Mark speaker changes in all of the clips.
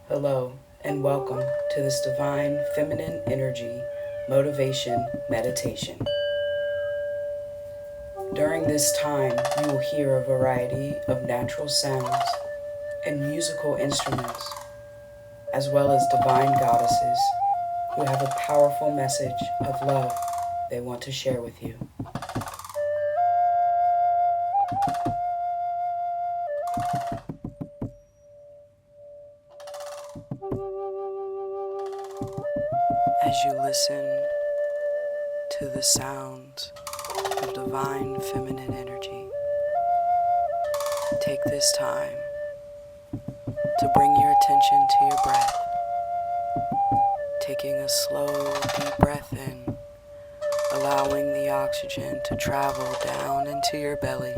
Speaker 1: Hello, and welcome to this Divine Feminine Energy Motivation Meditation. During this time, you will hear a variety of natural sounds and musical instruments, as well as divine goddesses who have a powerful message of love they want to share with you. As you listen to the sounds of divine feminine energy, take this time to bring your attention to your breath, taking a slow, deep breath in, allowing the oxygen to travel down into your belly,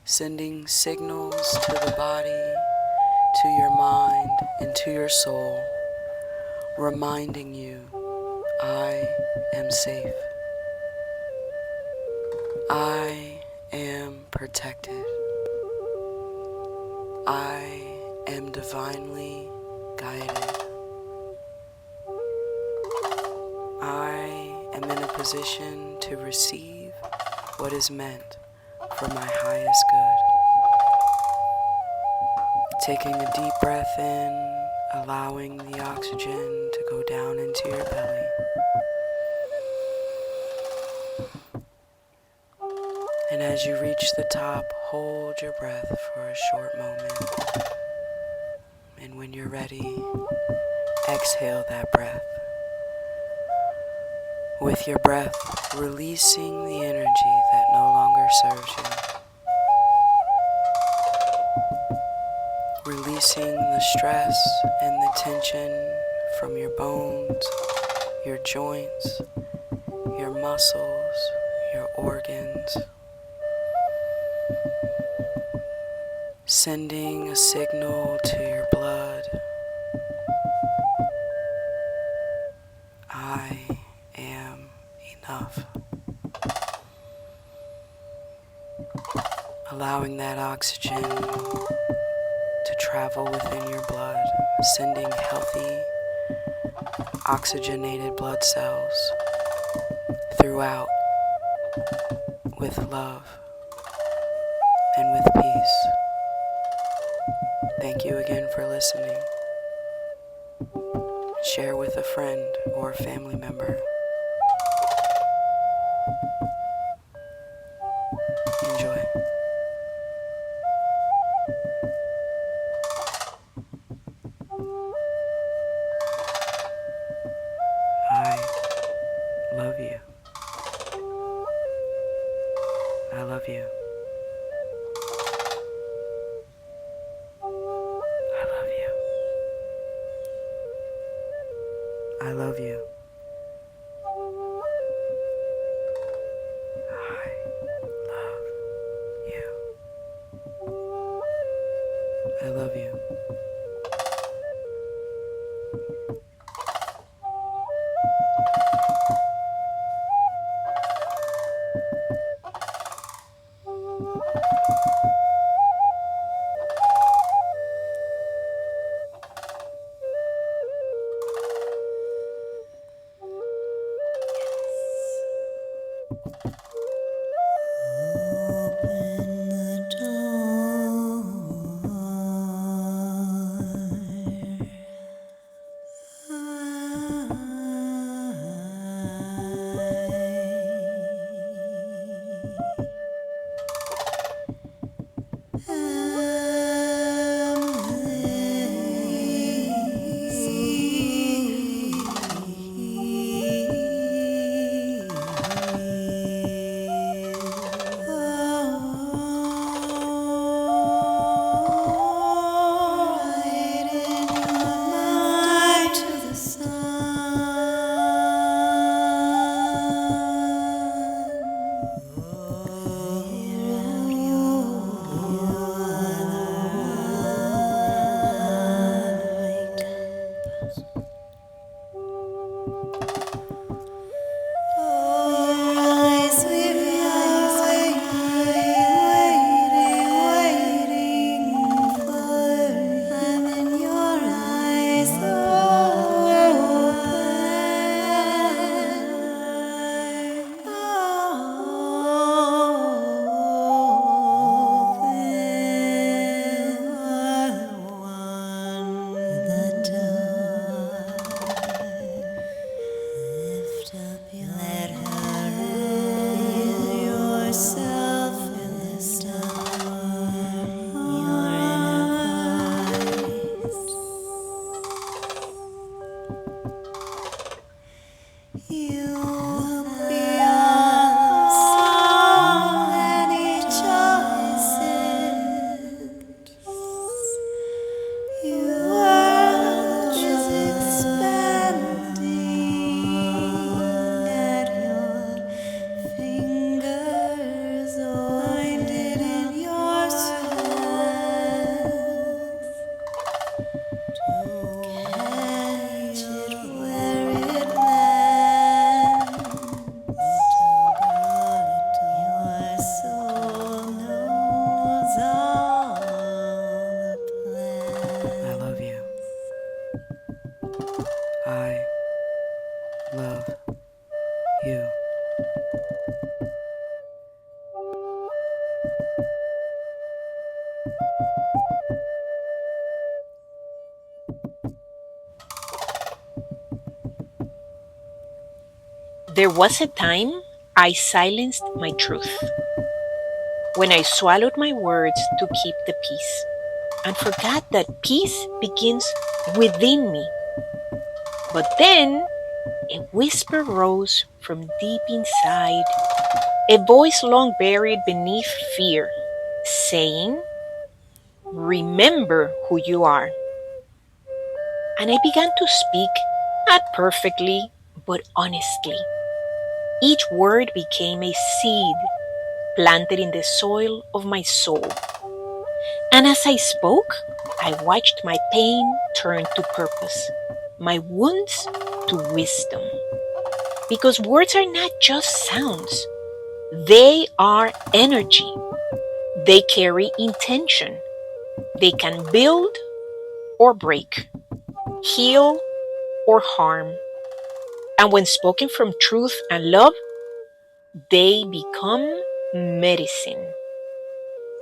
Speaker 1: sending signals to the body, to your mind, and to your soul, reminding you, I am safe. I am protected. I am divinely guided. I am in a position to receive what is meant for my highest good. Taking a deep breath in, allowing the oxygen to go down into your belly. And as you reach the top, hold your breath for a short moment. And when you're ready, exhale that breath. With your breath, releasing the energy that no longer serves you. Releasing the stress and the tension from your bones, your joints, your muscles, your organs. Sending a signal to your blood. I am enough. Allowing that oxygen to travel within your blood, sending healthy, oxygenated blood cells throughout with love and with peace. Thank you again for listening. Share with a friend or a family member. Enjoy. I love you. I love you. I love you. I love you. I love you.
Speaker 2: There was a time I silenced my truth, when I swallowed my words to keep the peace, and forgot that peace begins within me. But then a whisper rose from deep inside, a voice long buried beneath fear, saying, "Remember who you are." And I began to speak, not perfectly, but honestly. Each word became a seed planted in the soil of my soul. And as I spoke, I watched my pain turn to purpose, my wounds to wisdom. Because words are not just sounds, they are energy. They carry intention. They can build or break, heal or harm. And when spoken from truth and love, they become medicine.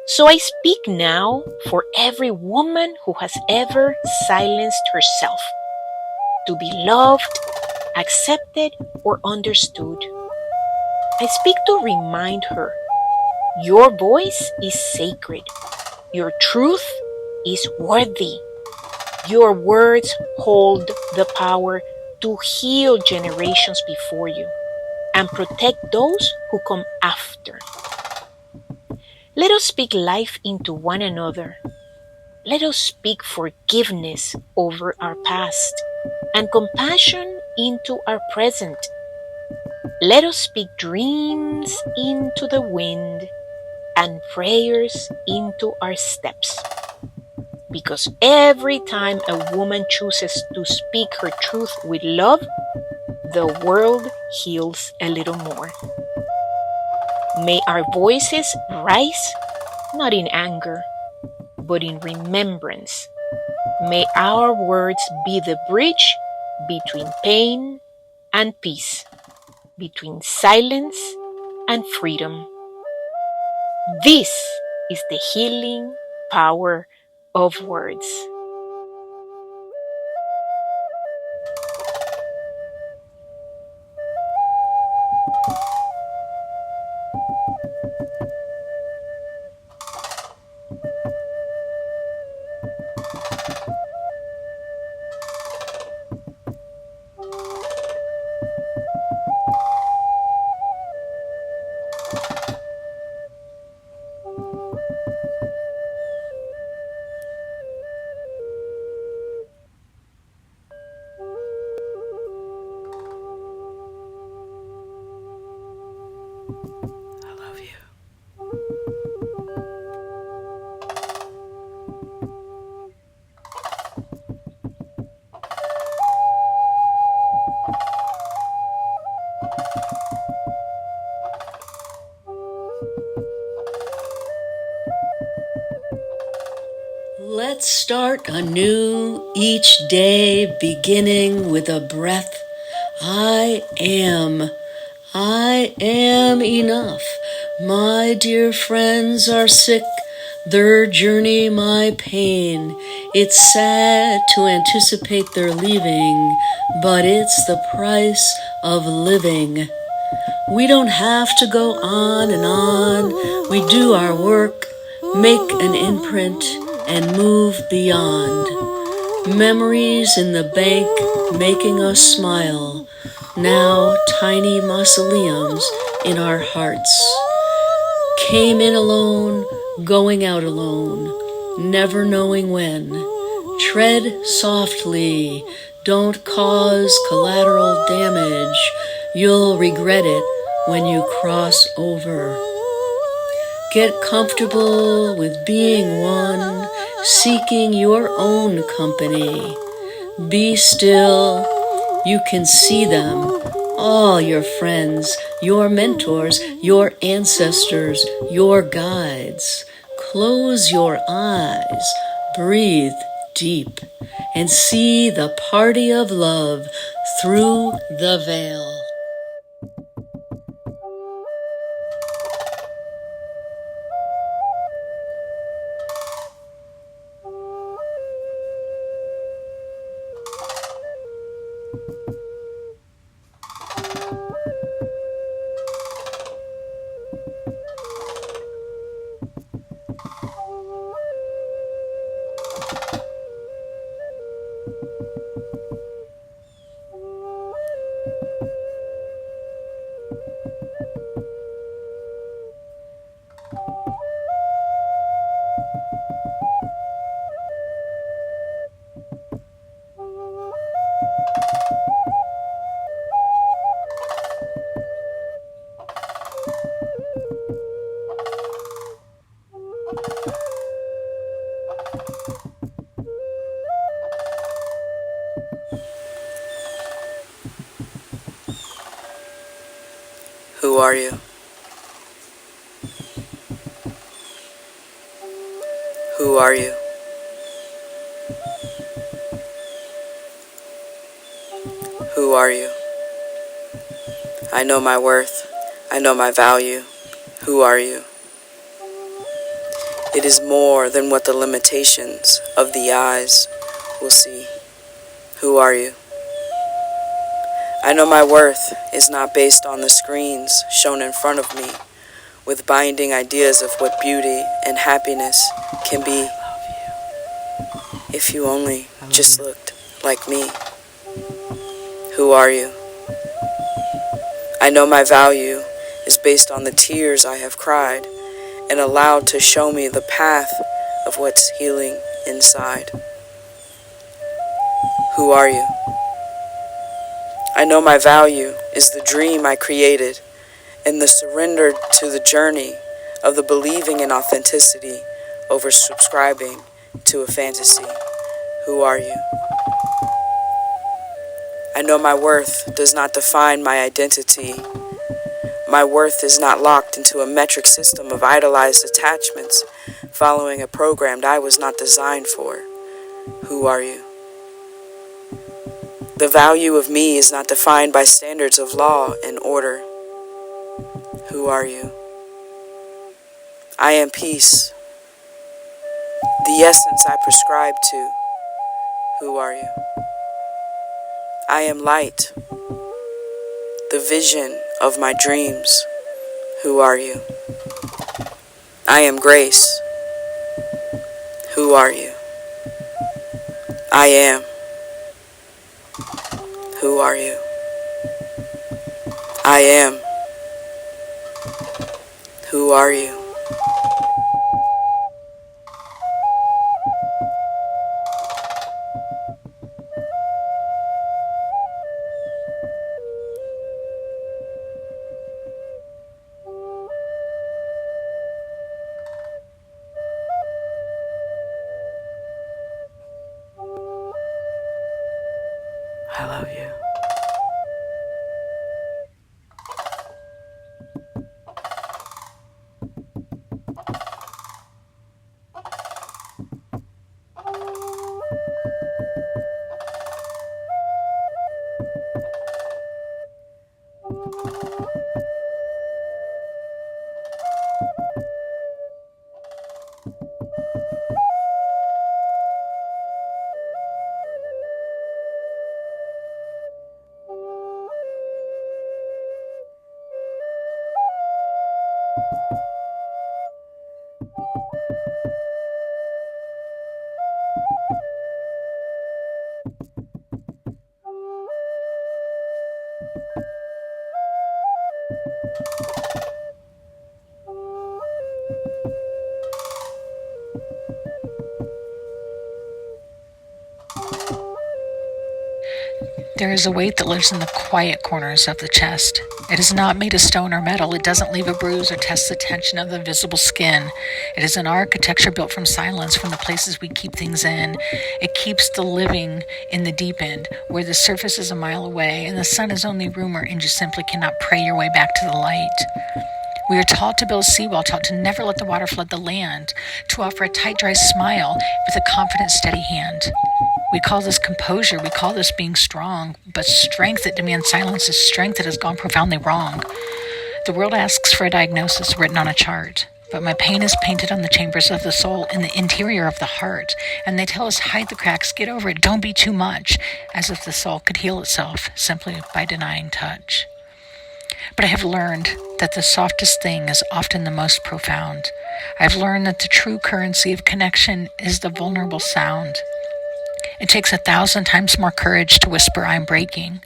Speaker 2: So I speak now for every woman who has ever silenced herself to be loved, accepted, or understood. I speak to remind her your voice is sacred, your truth is worthy, your words hold the power to heal generations before you and protect those who come after. Let us speak life into one another. Let us speak forgiveness over our past and compassion into our present. Let us speak dreams into the wind and prayers into our steps. Because every time a woman chooses to speak her truth with love, the world heals a little more. May our voices rise not in anger, but in remembrance. May our words be the bridge between pain and peace, between silence and freedom. This is the healing power of words.
Speaker 1: I love you.
Speaker 3: Let's start anew each day, beginning with a breath. I am. I am enough. My dear friends are sick, their journey my pain. It's sad to anticipate their leaving, but it's the price of living. We don't have to go on and on. We do our work, make an imprint, and move beyond. Memories in the bank making us smile. Now tiny mausoleums in our hearts. Came in alone, going out alone, never knowing when. Tread softly, don't cause collateral damage. You'll regret it when you cross over. Get comfortable with being one, seeking your own company. Be still, you can see them, all your friends, your mentors, your ancestors, your guides. Close your eyes, breathe deep, and see the party of love through the veil.
Speaker 1: Who are you? Who are you? Who are you? I know my worth. I know my value. Who are you? It is more than what the limitations of the eyes will see. Who are you? I know my worth is not based on the screens shown in front of me with binding ideas of what beauty and happiness can be. If you only just looked like me. Who are you? I know my value is based on the tears I have cried and allowed to show me the path of what's healing inside. Who are you? I know my value is the dream I created and the surrender to the journey of the believing in authenticity over subscribing to a fantasy. Who are you? I know my worth does not define my identity. My worth is not locked into a metric system of idolized attachments following a program I was not designed for. Who are you? The value of me is not defined by standards of law and order. Who are you? I am peace, the essence I prescribe to. Who are you? I am light, the vision of my dreams. Who are you? I am grace. Who are you? I am. Who are you? I am. Who are you? I love you.
Speaker 2: There is a weight that lives in the quiet corners of the chest. It is not made of stone or metal. It doesn't leave a bruise or test the tension of the visible skin. It is an architecture built from silence, from the places we keep things in. It keeps the living in the deep end, where the surface is a mile away and the sun is only rumor and you simply cannot pray your way back to the light. We are taught to build a seawall, taught to never let the water flood the land, to offer a tight, dry smile with a confident, steady hand. We call this composure, we call this being strong, but strength that demands silence is strength that has gone profoundly wrong. The world asks for a diagnosis written on a chart, but my pain is painted on the chambers of the soul in the interior of the heart, and they tell us hide the cracks, get over it, don't be too much, as if the soul could heal itself simply by denying touch. But I have learned that the softest thing is often the most profound. I've learned that the true currency of connection is the vulnerable sound. It takes 1,000 times more courage to whisper, "I'm breaking,"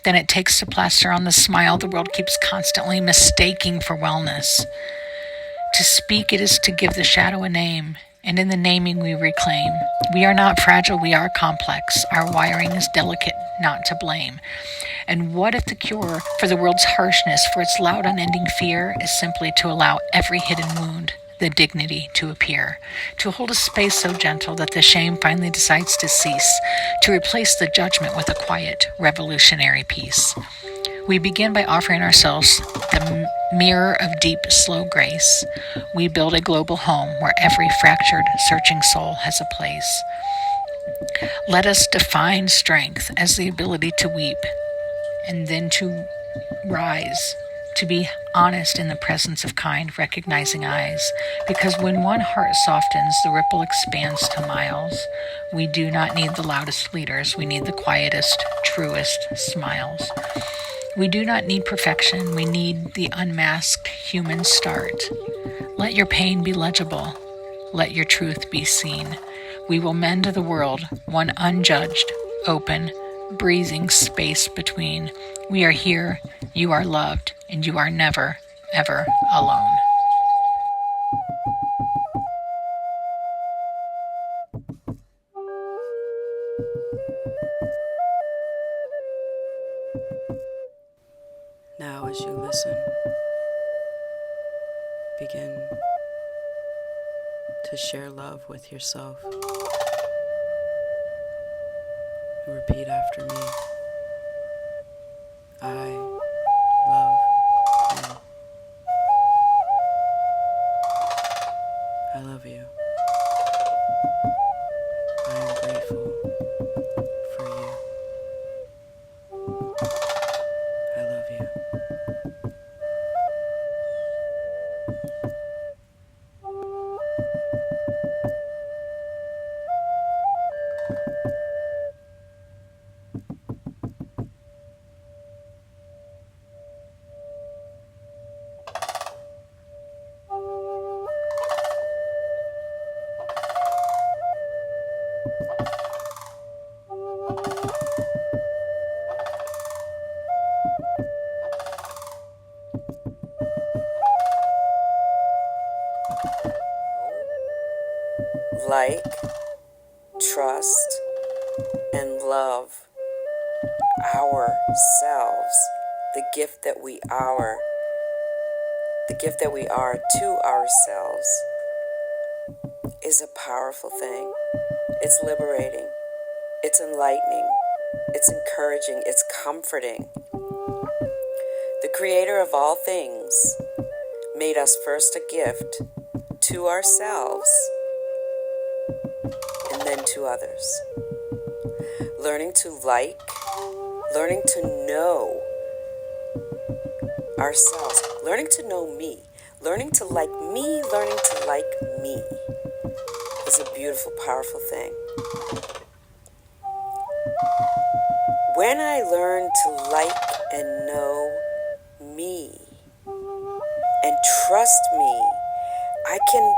Speaker 2: than it takes to plaster on the smile the world keeps constantly mistaking for wellness. To speak it is to give the shadow a name, and in the naming we reclaim. We are not fragile, we are complex. Our wiring is delicate, not to blame. And what if the cure for the world's harshness, for its loud unending fear, is simply to allow every hidden wound the dignity to appear, to hold a space so gentle that the shame finally decides to cease, to replace the judgment with a quiet, revolutionary peace. We begin by offering ourselves the mirror of deep, slow grace. We build a global home where every fractured, searching soul has a place. Let us define strength as the ability to weep and then to rise, to be honest in the presence of kind, recognizing eyes. Because when one heart softens, the ripple expands to miles. We do not need the loudest leaders. We need the quietest, truest smiles. We do not need perfection. We need the unmasked human start. Let your pain be legible. Let your truth be seen. We will mend the world, one unjudged, open, breathing space between. We are here, you are loved, and you are never, ever alone.
Speaker 1: Now, as you listen, begin to share love with yourself. Repeat after me. I love you. I love you. I am grateful for you. I love you. Like, trust, and love ourselves, the gift that we are to ourselves, is a powerful thing. It's liberating. It's enlightening. It's encouraging. It's comforting. The Creator of all things made us first a gift to ourselves and then to others. Learning to like, learning to know ourselves, learning to know me, learning to like me, learning to like me is a beautiful, powerful thing. When I learn to like and know me and trust me, I can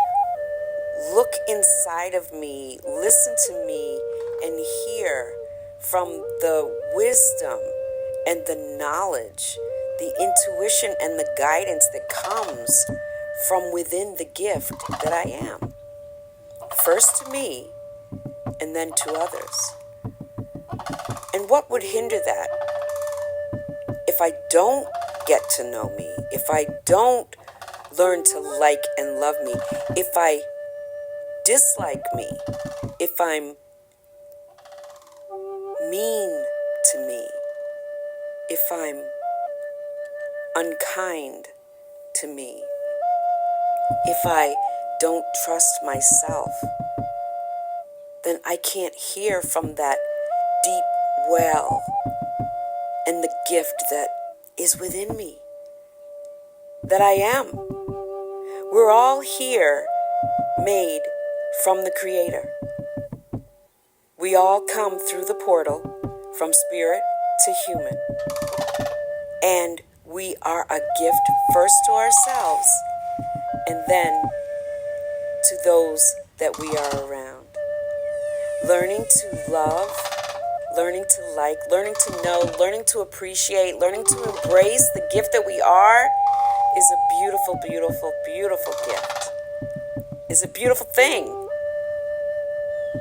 Speaker 1: look inside of me, listen to me, and hear from the wisdom and the knowledge, the intuition and the guidance that comes from within the gift that I am. First to me, and then to others. And what would hinder that? If I don't get to know me, if I don't learn to like and love me, if I dislike me, if I'm mean to me, if I'm unkind to me, if I don't trust myself, then I can't hear from that deep well and the gift that is within me, that I am. We're all here made from the Creator. We all come through the portal from spirit to human. And we are a gift first to ourselves and then to those that we are around.
Speaker 4: Learning to love, learning to like, learning to know, learning to appreciate, learning to embrace the gift that we are is a beautiful, beautiful, beautiful gift. Is a beautiful thing.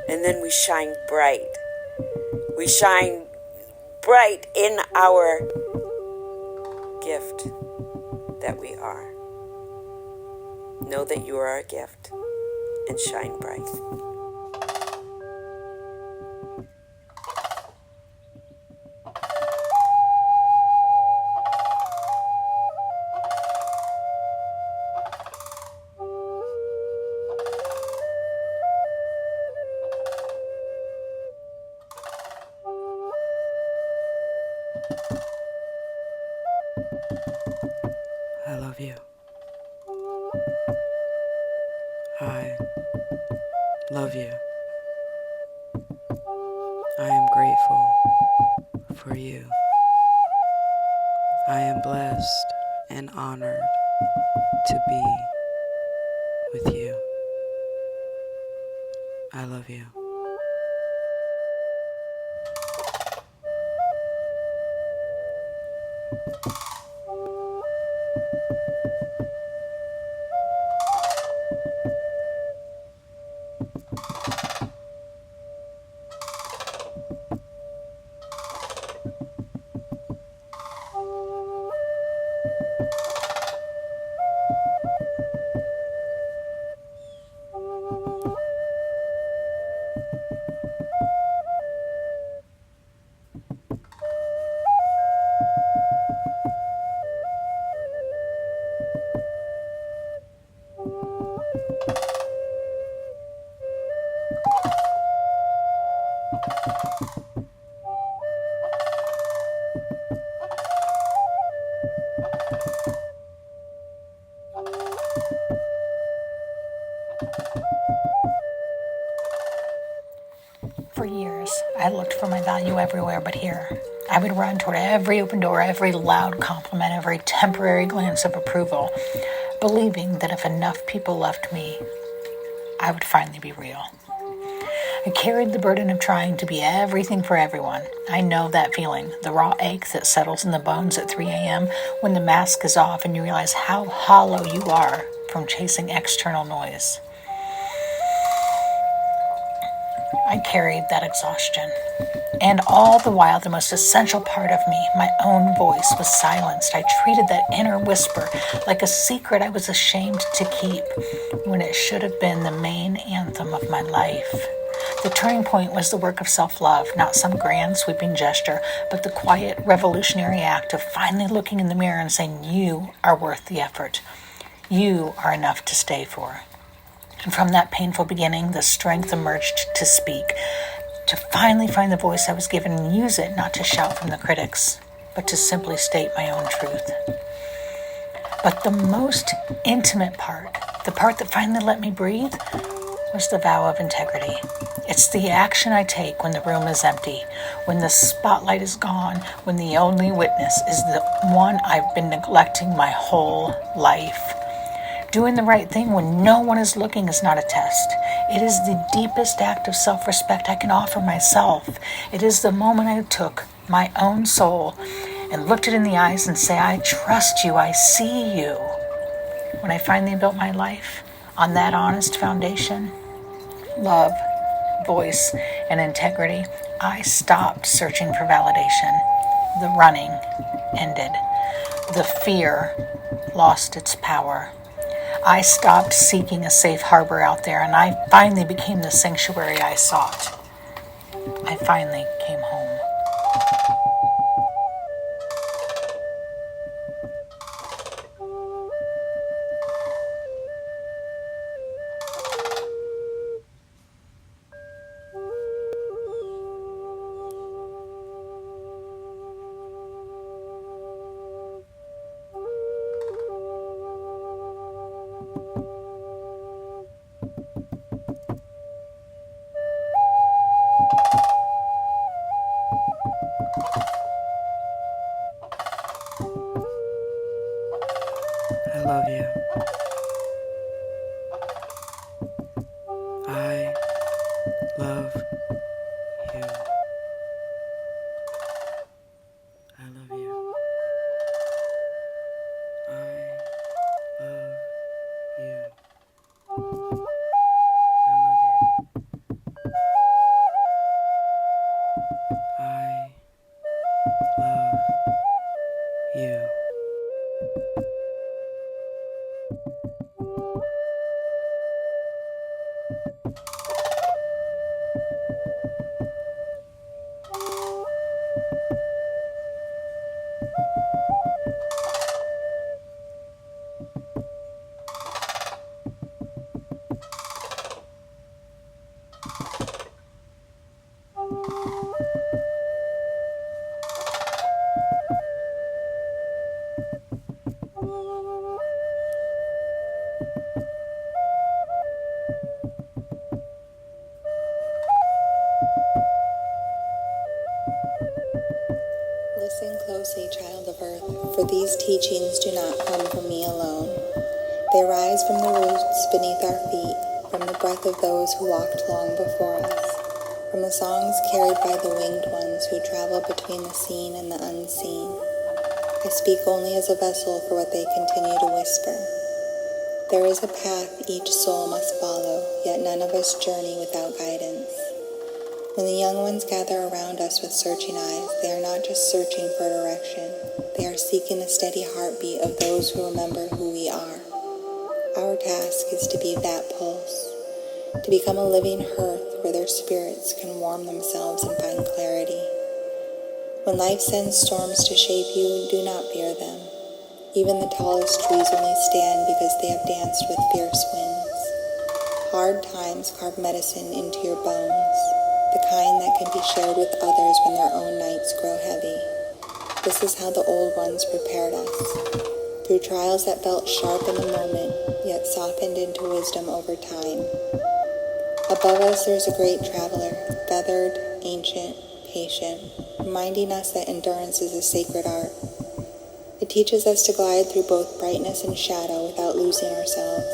Speaker 4: And then we shine bright. We shine bright in our gift that we are. Know that you are a gift and shine bright.
Speaker 1: I love you. I love you. I am grateful for you. I am blessed and honored to be with you. I love you.
Speaker 2: For years, I looked for my value everywhere but here. I would run toward every open door, every loud compliment, every temporary glance of approval, believing that if enough people loved me, I would finally be real. I carried the burden of trying to be everything for everyone. I know that feeling, the raw ache that settles in the bones at 3 a.m. when the mask is off and you realize how hollow you are from chasing external noise. I carried that exhaustion. And all the while, the most essential part of me, my own voice, was silenced. I treated that inner whisper like a secret I was ashamed to keep, when it should have been the main anthem of my life. The turning point was the work of self-love, not some grand sweeping gesture, but the quiet revolutionary act of finally looking in the mirror and saying, you are worth the effort. You are enough to stay for. And from that painful beginning, the strength emerged to speak, to finally find the voice I was given and use it not to shout from the critics, but to simply state my own truth. But the most intimate part, the part that finally let me breathe, was the vow of integrity. It's the action I take when the room is empty, when the spotlight is gone, when the only witness is the one I've been neglecting my whole life. Doing the right thing when no one is looking is not a test. It is the deepest act of self-respect I can offer myself. It is the moment I took my own soul and looked it in the eyes and say, I trust you, I see you. When I finally built my life on that honest foundation, love, voice, and integrity, I stopped searching for validation. The running ended. The fear lost its power. I stopped seeking a safe harbor out there, and I finally became the sanctuary I sought. I finally came home.
Speaker 1: I love you. I love I love you.
Speaker 5: Listen closely, child of earth, for these teachings do not come from me alone. They rise from the roots beneath our feet, from the breath of those who walked long before us, from the songs carried by the winged ones who travel between the seen and the unseen. I speak only as a vessel for what they continue to whisper. There is a path each soul must follow, yet none of us journey without guidance. When the young ones gather around us with searching eyes, they are not just searching for direction. They are seeking the steady heartbeat of those who remember who we are. Our task is to be that pulse, to become a living hearth where their spirits can warm themselves and find clarity. When life sends storms to shape you, do not fear them. Even the tallest trees only stand because they have danced with fierce winds. Hard times carve medicine into your bones, the kind that can be shared with others when their own nights grow heavy. This is how the old ones prepared us, through trials that felt sharp in the moment, yet softened into wisdom over time. Above us there's a great traveler, feathered, ancient, patient, reminding us that endurance is a sacred art. It teaches us to glide through both brightness and shadow without losing ourselves.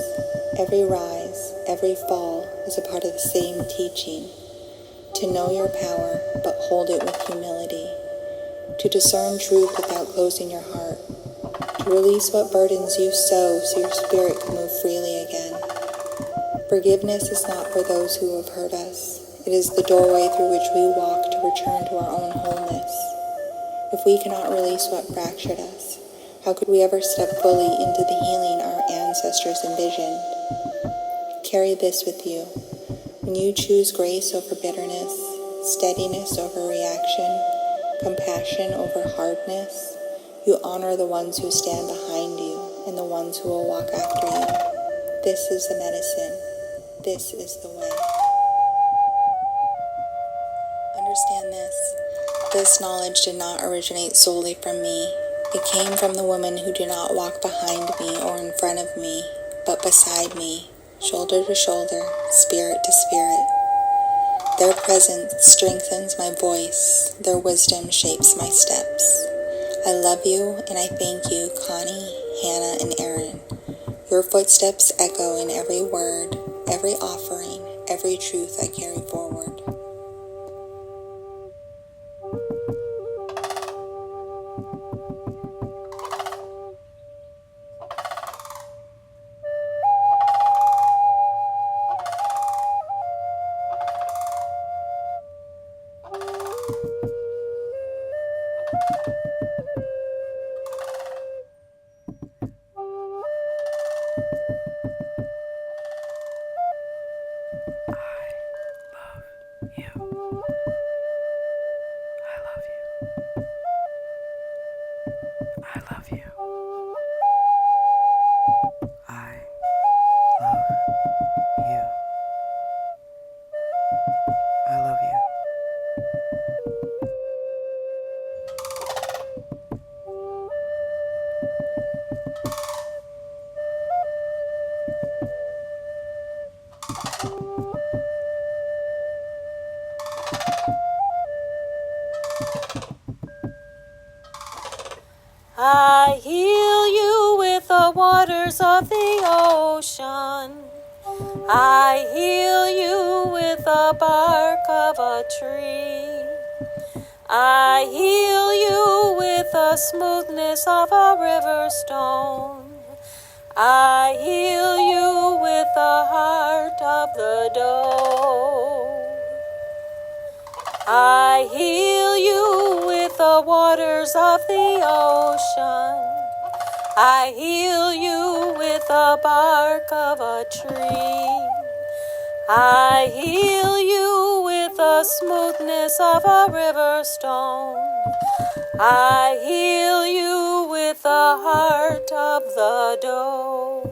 Speaker 5: Every rise, every fall is a part of the same teaching. To know your power, but hold it with humility. To discern truth without closing your heart. To release what burdens you so your spirit can move freely again. Forgiveness is not for those who have hurt us. It is the doorway through which we walk to return to our own wholeness. If we cannot release what fractured us, how could we ever step fully into the healing our ancestors envisioned? Carry this with you. When you choose grace over bitterness, steadiness over reaction, compassion over hardness, you honor the ones who stand behind you and the ones who will walk after you. This is the medicine. This is the way. Understand this. This knowledge did not originate solely from me. It came from the women who do not walk behind me or in front of me, but beside me, shoulder to shoulder, spirit to spirit. Their presence strengthens my voice. Their wisdom shapes my steps. I love you and I thank you, Connie, Hannah, and Erin. Your footsteps echo in every word, every offering, every truth I carry forward.
Speaker 4: I heal you with the waters of the ocean. I heal you with the bark of a tree. I heal you with the smoothness of a river stone. I heal you with the heart of the dove. I heal you with the waters of the ocean. I heal you with the bark of a tree. I heal you with the smoothness of a river stone. I heal you with the heart of the doe.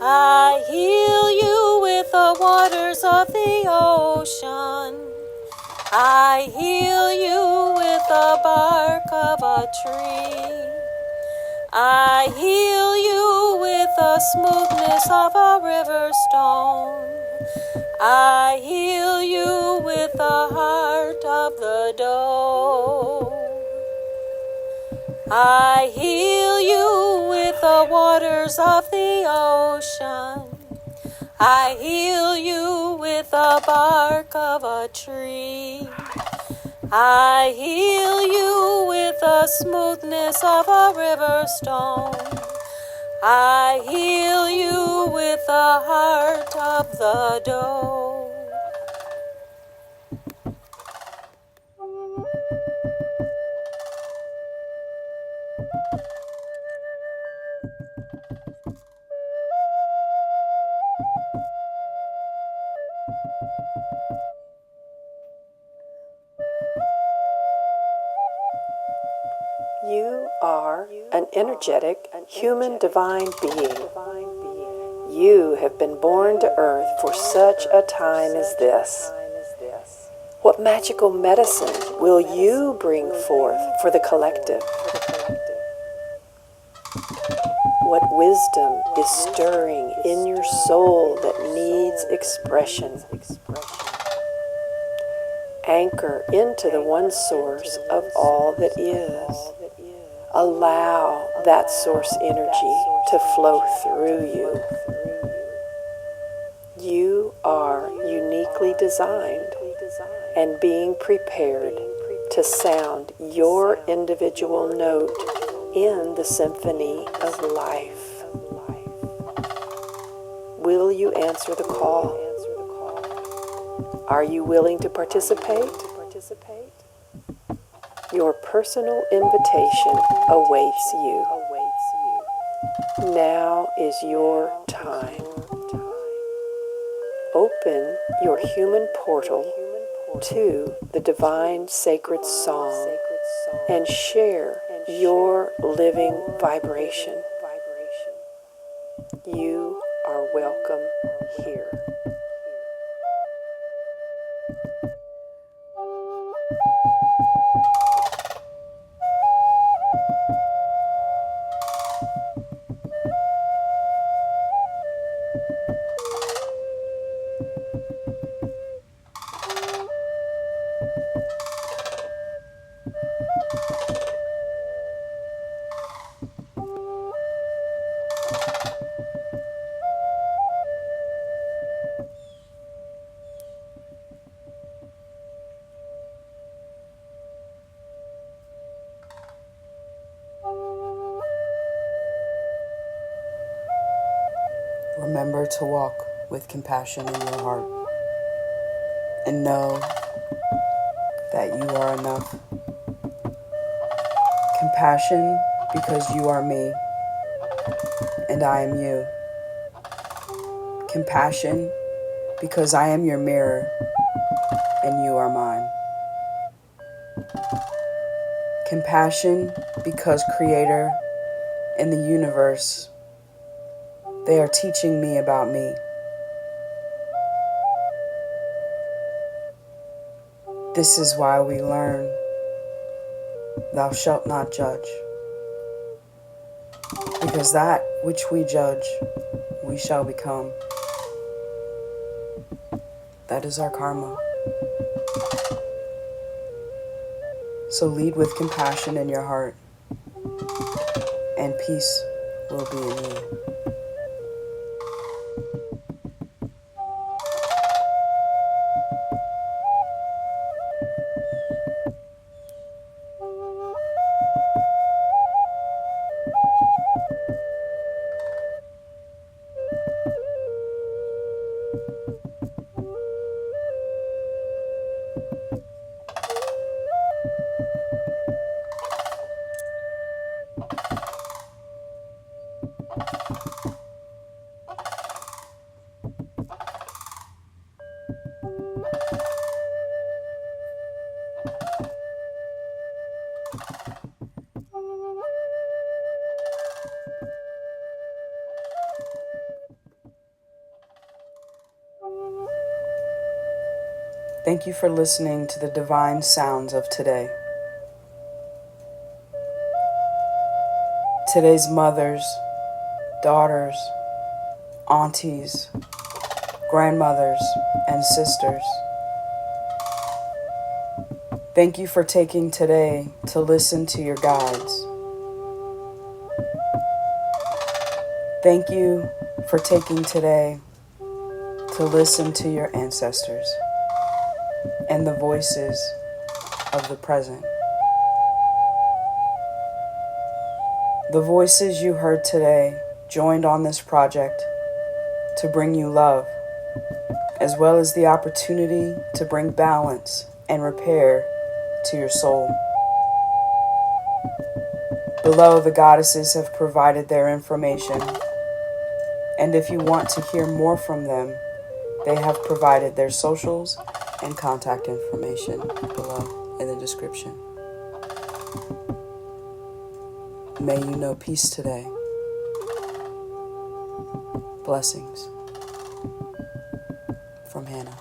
Speaker 4: I heal you with the waters of the ocean. I heal you with the bark of a tree. I heal you with the smoothness of a river stone. I heal you with the heart of the doe. I heal you with the waters of the ocean. I heal you with the bark of a tree. I heal you with the smoothness of a river stone. I heal you with the heart of the doe.
Speaker 6: You are an energetic, human divine being. You have been born to earth for such a time as this. What magical medicine will you bring forth for the collective? What wisdom is stirring in your soul that needs expression? Anchor into the one source of all that is. Allow that source energy to flow through you. You are uniquely designed and being prepared to sound your individual note in the symphony of life. Will you answer the call? Are you willing to participate? Your personal invitation awaits you. Now is your time. Open your human portal to the divine sacred song and share your living vibration. You are welcome here.
Speaker 1: Remember to walk with compassion in your heart and know that you are enough. Compassion because you are me and I am you. Compassion because I am your mirror and you are mine. Compassion because Creator and the universe, they are teaching me about me. This is why we learn, thou shalt not judge. Because that which we judge, we shall become. That is our karma. So lead with compassion in your heart, and peace will be in you. Thank you for listening to the divine sounds of today. Today's mothers, daughters, aunties, grandmothers, and sisters. Thank you for taking today to listen to your guides. Thank you for taking today to listen to your ancestors and the voices of the present. The voices you heard today joined on this project to bring you love, as well as the opportunity to bring balance and repair to your soul. Below, the goddesses have provided their information, and if you want to hear more from them, they have provided their socials and contact information below in the description. May you know peace today. Blessings from Hannah.